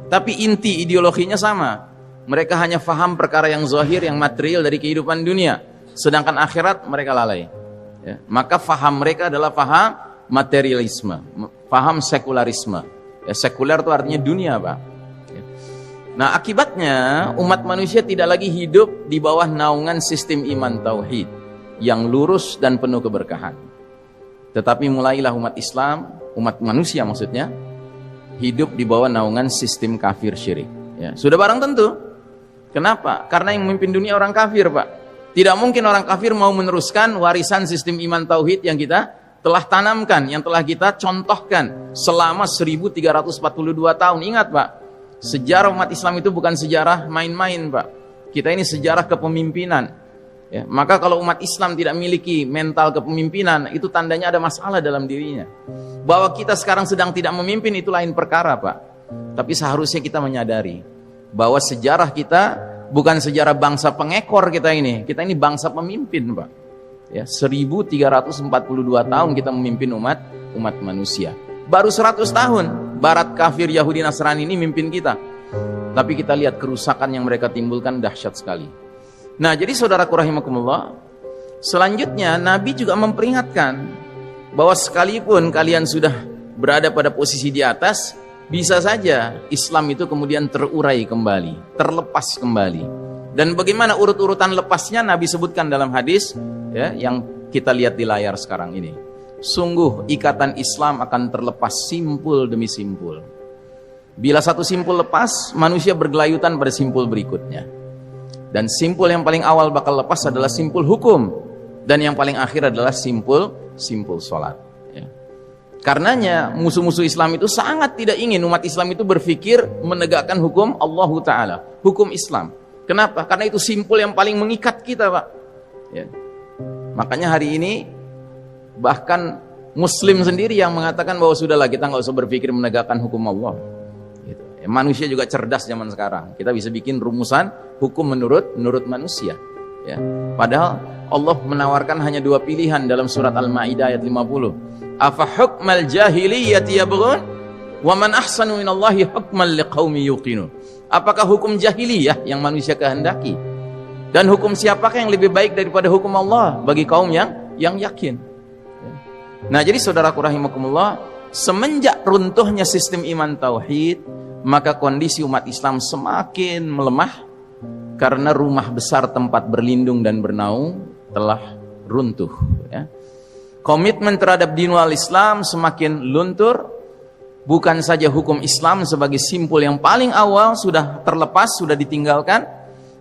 Tapi inti ideologinya sama. Mereka hanya faham perkara yang zahir, yang material dari kehidupan dunia. Sedangkan akhirat mereka lalai. Ya. Maka faham mereka adalah faham materialisme, faham sekularisme. Ya, sekuler itu artinya dunia, Pak. Ya. Nah, akibatnya umat manusia tidak lagi hidup di bawah naungan sistem iman tauhid yang lurus dan penuh keberkahan. Tetapi mulailah umat Islam, umat manusia maksudnya, hidup di bawah naungan sistem kafir syirik. Ya, sudah barang tentu. Kenapa? Karena yang memimpin dunia orang kafir, Pak. Tidak mungkin orang kafir mau meneruskan warisan sistem iman tauhid yang kita telah tanamkan, yang telah kita contohkan selama 1342 tahun. Ingat, Pak, sejarah umat Islam itu bukan sejarah main-main, Pak. Kita ini sejarah kepemimpinan. Ya, maka kalau umat Islam tidak memiliki mental kepemimpinan, itu tandanya ada masalah dalam dirinya. Bahwa kita sekarang sedang tidak memimpin itu lain perkara, Pak. Tapi seharusnya kita menyadari bahwa sejarah kita bukan sejarah bangsa pengekor kita ini. Kita ini bangsa pemimpin, Pak. Ya, 1342 tahun kita memimpin umat manusia. Baru 100 tahun Barat kafir Yahudi Nasrani ini mimpin kita. Tapi kita lihat kerusakan yang mereka timbulkan dahsyat sekali. Nah, jadi saudaraku rahimakumullah, selanjutnya Nabi juga memperingatkan bahwa sekalipun kalian sudah berada pada posisi di atas, bisa saja Islam itu kemudian terurai kembali, terlepas kembali. Dan bagaimana urut-urutan lepasnya Nabi sebutkan dalam hadis ya, yang kita lihat di layar sekarang ini. Sungguh ikatan Islam akan terlepas simpul demi simpul. Bila satu simpul lepas, manusia bergelayutan pada simpul berikutnya. Dan simpul yang paling awal bakal lepas adalah simpul hukum. Dan yang paling akhir adalah simpul sholat. Ya. Karenanya musuh-musuh Islam itu sangat tidak ingin umat Islam itu berpikir menegakkan hukum Allah Ta'ala. Hukum Islam. Kenapa? Karena itu simpul yang paling mengikat kita, Pak. Ya. Makanya hari ini bahkan Muslim sendiri yang mengatakan bahwa sudahlah kita nggak usah berpikir menegakkan hukum Allah. Manusia juga cerdas zaman sekarang. Kita bisa bikin rumusan hukum menurut manusia. Ya. Padahal Allah menawarkan hanya dua pilihan dalam surat Al-Maidah ayat 50. Afa hukmal jahiliyyati yabghun wa man ahsanu minallahi hukman liqaumin yuqinun. Apakah hukum jahiliyah yang manusia kehendaki? Dan hukum siapakah yang lebih baik daripada hukum Allah bagi kaum yang yakin? Ya. Nah, jadi saudaraku rahimakumullah, semenjak runtuhnya sistem iman tauhid, maka kondisi umat Islam semakin melemah karena rumah besar tempat berlindung dan bernaung telah runtuh. Ya. Komitmen terhadap dinul Islam semakin luntur. Bukan saja hukum Islam sebagai simpul yang paling awal sudah terlepas, sudah ditinggalkan,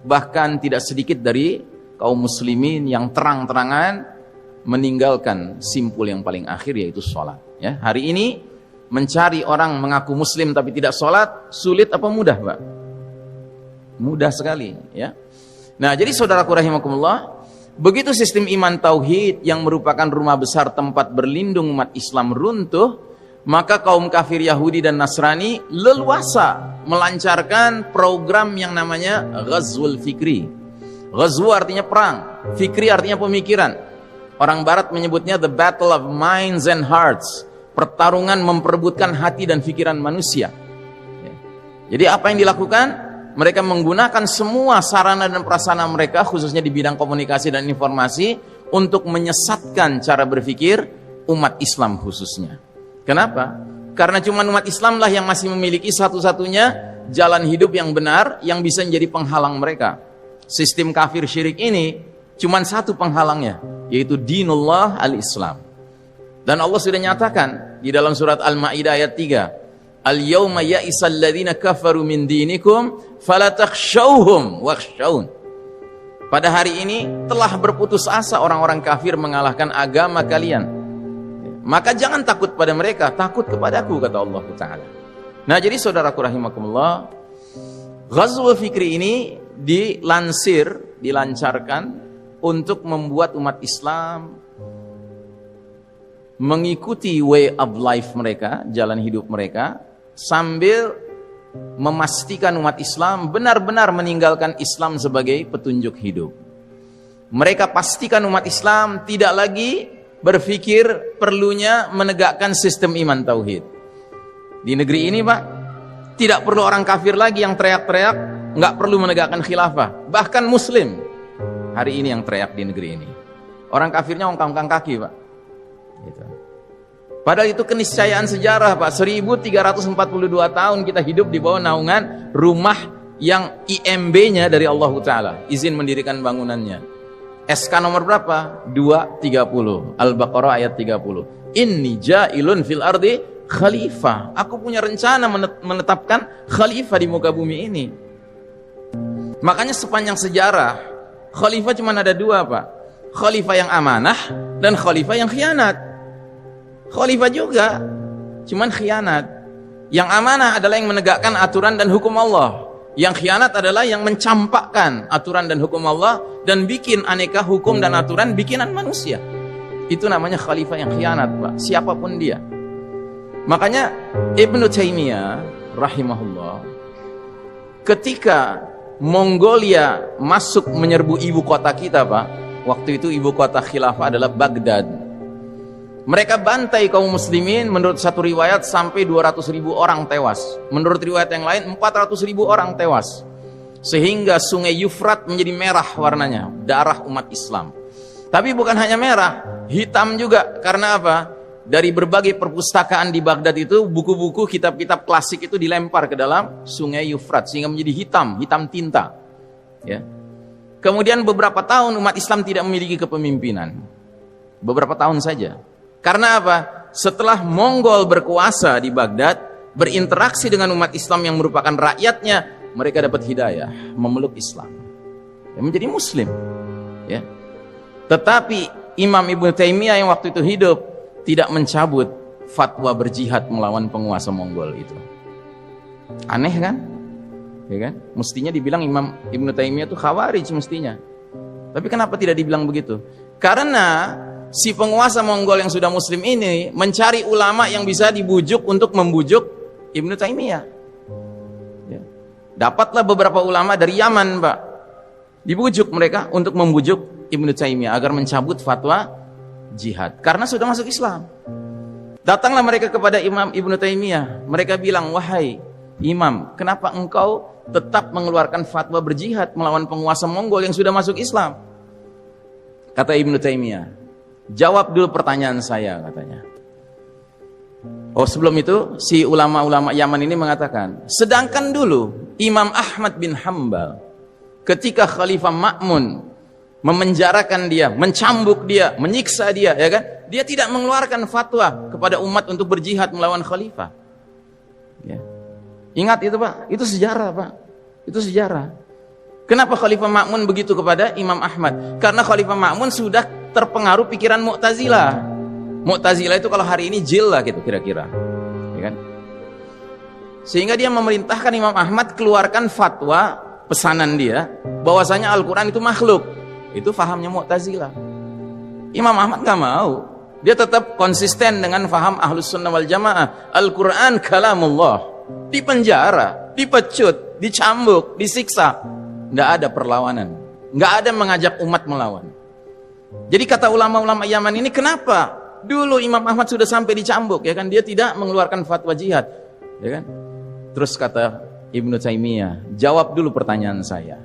bahkan tidak sedikit dari kaum muslimin yang terang-terangan meninggalkan simpul yang paling akhir, yaitu sholat. Ya. Hari ini mencari orang mengaku muslim tapi tidak sholat, sulit apa mudah, Pak? Mudah sekali, ya. Nah, jadi saudaraku rahimakumullah, begitu sistem iman tauhid yang merupakan rumah besar tempat berlindung umat Islam runtuh, maka kaum kafir Yahudi dan Nasrani leluasa melancarkan program yang namanya Ghazwul Fikri. Ghazwu artinya perang, Fikri artinya pemikiran. Orang Barat menyebutnya the battle of minds and hearts. Pertarungan memperebutkan hati dan pikiran manusia. Jadi apa yang dilakukan? Mereka menggunakan semua sarana dan prasarana mereka, khususnya di bidang komunikasi dan informasi, untuk menyesatkan cara berpikir umat Islam khususnya. Kenapa? Karena cuma umat Islam lah yang masih memiliki satu-satunya jalan hidup yang benar yang bisa menjadi penghalang mereka. Sistem kafir syirik ini cuma satu penghalangnya, yaitu dinullah al-Islam. Dan Allah sudah nyatakan di dalam surat Al-Maidah ayat 3, Al-yawma ya'isal ladzina kafaru min dinikum fala takhshawhum wakhshawun. Pada hari ini telah berputus asa orang-orang kafir mengalahkan agama kalian. Maka jangan takut pada mereka, takut kepadaku, kata Allah Ta'ala. Nah, jadi saudaraku rahimakumullah, Ghazwul Fikri ini dilancarkan untuk membuat umat Islam mengikuti way of life mereka, jalan hidup mereka, sambil memastikan umat Islam benar-benar meninggalkan Islam sebagai petunjuk hidup. Mereka pastikan umat Islam tidak lagi berpikir perlunya menegakkan sistem iman tauhid. Di negeri ini, Pak, Tidak perlu orang kafir lagi yang teriak-teriak, nggak perlu menegakkan khilafah. Bahkan muslim hari ini yang teriak di negeri ini. Orang kafirnya ongkang-ongkang kaki, Pak. Gitu. Padahal itu keniscayaan sejarah, Pak. 1342 tahun kita hidup di bawah naungan rumah yang IMB-nya dari Allah Ta'ala, izin mendirikan bangunannya. SK nomor berapa? 230, Al-Baqarah ayat 30. Inni ja'ilun fil ardi khalifah. Aku punya rencana menetapkan khalifah di muka bumi ini. Makanya sepanjang sejarah khalifah cuma ada dua, Pak. Khalifah yang amanah dan khalifah yang khianat. Khalifah juga cuman khianat. Yang amanah adalah yang menegakkan aturan dan hukum Allah. Yang khianat adalah yang mencampakkan aturan dan hukum Allah dan bikin aneka hukum dan aturan bikinan manusia. Itu namanya khalifah yang khianat, Pak. Siapapun dia. Makanya Ibnu Taimiyah rahimahullah, ketika Mongolia masuk menyerbu ibu kota kita, Pak, waktu itu ibu kota khilafah adalah Baghdad. Mereka bantai kaum muslimin, menurut satu riwayat sampai 200.000 orang tewas. Menurut riwayat yang lain 400.000 orang tewas. Sehingga sungai Yufrat menjadi merah warnanya, darah umat Islam. Tapi bukan hanya merah, hitam juga. Karena apa? Dari berbagai perpustakaan di Baghdad itu, buku-buku, kitab-kitab klasik itu dilempar ke dalam sungai Yufrat sehingga menjadi hitam, hitam tinta. Ya. Kemudian beberapa tahun umat Islam tidak memiliki kepemimpinan. Beberapa tahun saja. Karena apa? Setelah Mongol berkuasa di Baghdad, berinteraksi dengan umat Islam yang merupakan rakyatnya, mereka dapat hidayah, memeluk Islam, ya, menjadi Muslim. Ya. Tetapi Imam Ibnu Taimiyah yang waktu itu hidup tidak mencabut fatwa berjihad melawan penguasa Mongol itu. Aneh kan? Ya kan? Mestinya dibilang Imam Ibnu Taimiyah itu khawarij mestinya. Tapi kenapa tidak dibilang begitu? Karena si penguasa Mongol yang sudah muslim ini mencari ulama yang bisa dibujuk untuk membujuk Ibnu Taimiyah. Ya. Dapatlah beberapa ulama dari Yaman, Pak. Dibujuk mereka untuk membujuk Ibnu Taimiyah agar mencabut fatwa jihad karena sudah masuk Islam. Datanglah mereka kepada Imam Ibnu Taimiyah. Mereka bilang, "Wahai Imam, kenapa engkau tetap mengeluarkan fatwa berjihad melawan penguasa Mongol yang sudah masuk Islam?" Kata Ibnu Taimiyah, "Jawab dulu pertanyaan saya," katanya. Oh, sebelum itu si ulama-ulama Yaman ini mengatakan, sedangkan dulu Imam Ahmad bin Hambal ketika Khalifah Ma'mun memenjarakan dia, mencambuk dia, menyiksa dia, ya kan? Dia tidak mengeluarkan fatwa kepada umat untuk berjihad melawan khalifah. Ya. Ingat itu, Pak. Itu sejarah, Pak. Itu sejarah. Kenapa Khalifah Ma'mun begitu kepada Imam Ahmad? Karena Khalifah Ma'mun sudah terpengaruh pikiran Mu'tazilah. Mu'tazilah itu kalau hari ini jil lah gitu kira-kira. Ya kan? Sehingga dia memerintahkan Imam Ahmad keluarkan fatwa, pesanan dia, bahwasanya Al-Quran itu makhluk. Itu fahamnya Mu'tazilah. Imam Ahmad gak mau. Dia tetap konsisten dengan faham Ahlus Sunnah wal Jamaah. Al-Quran kalamullah. Dipenjara, dipecut, dicambuk, disiksa. Nggak ada perlawanan, nggak ada mengajak umat melawan. Jadi kata ulama-ulama Yaman ini, kenapa dulu Imam Ahmad sudah sampai dicambuk, ya kan? Dia tidak mengeluarkan fatwa jihad, ya kan? Terus kata Ibnu Taimiyah, jawab dulu pertanyaan saya.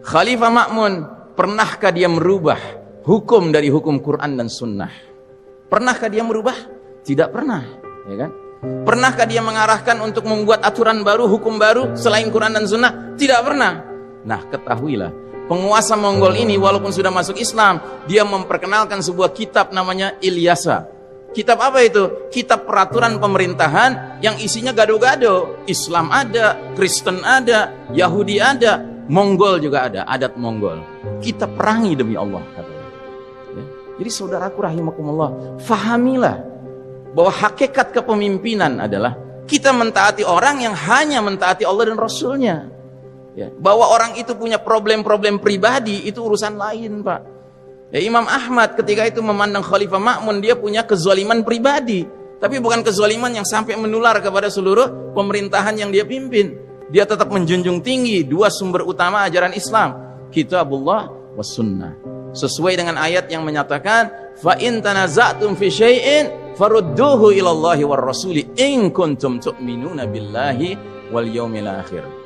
Khalifah Ma'mun, pernahkah dia merubah hukum dari hukum Quran dan Sunnah? Pernahkah dia merubah? Tidak pernah, ya kan? Pernahkah dia mengarahkan untuk membuat aturan baru, hukum baru selain Quran dan Sunnah? Tidak pernah. Nah, ketahuilah, penguasa Mongol ini walaupun sudah masuk Islam, dia memperkenalkan sebuah kitab namanya Ilyasa. Kitab apa itu? Kitab peraturan pemerintahan yang isinya gado-gado. Islam ada, Kristen ada, Yahudi ada, Mongol juga ada, adat Mongol. Kita perangi demi Allah, katanya. Ya. Jadi saudaraku rahimakumullah, fahamilah bahwa hakikat kepemimpinan adalah kita mentaati orang yang hanya mentaati Allah dan Rasulnya. Ya, bahwa orang itu punya problem-problem pribadi itu urusan lain, Pak. Ya, Imam Ahmad ketika itu memandang Khalifah Ma'mun, dia punya kezaliman pribadi, tapi bukan kezaliman yang sampai menular kepada seluruh pemerintahan yang dia pimpin. Dia tetap menjunjung tinggi dua sumber utama ajaran Islam, Kitabullah was Sunnah. Sesuai dengan ayat yang menyatakan, fa in tanaza'tum fi syai'in farudduhu ila Allahi war rasuli in kuntum tu'minuna billahi wal yaumil akhir.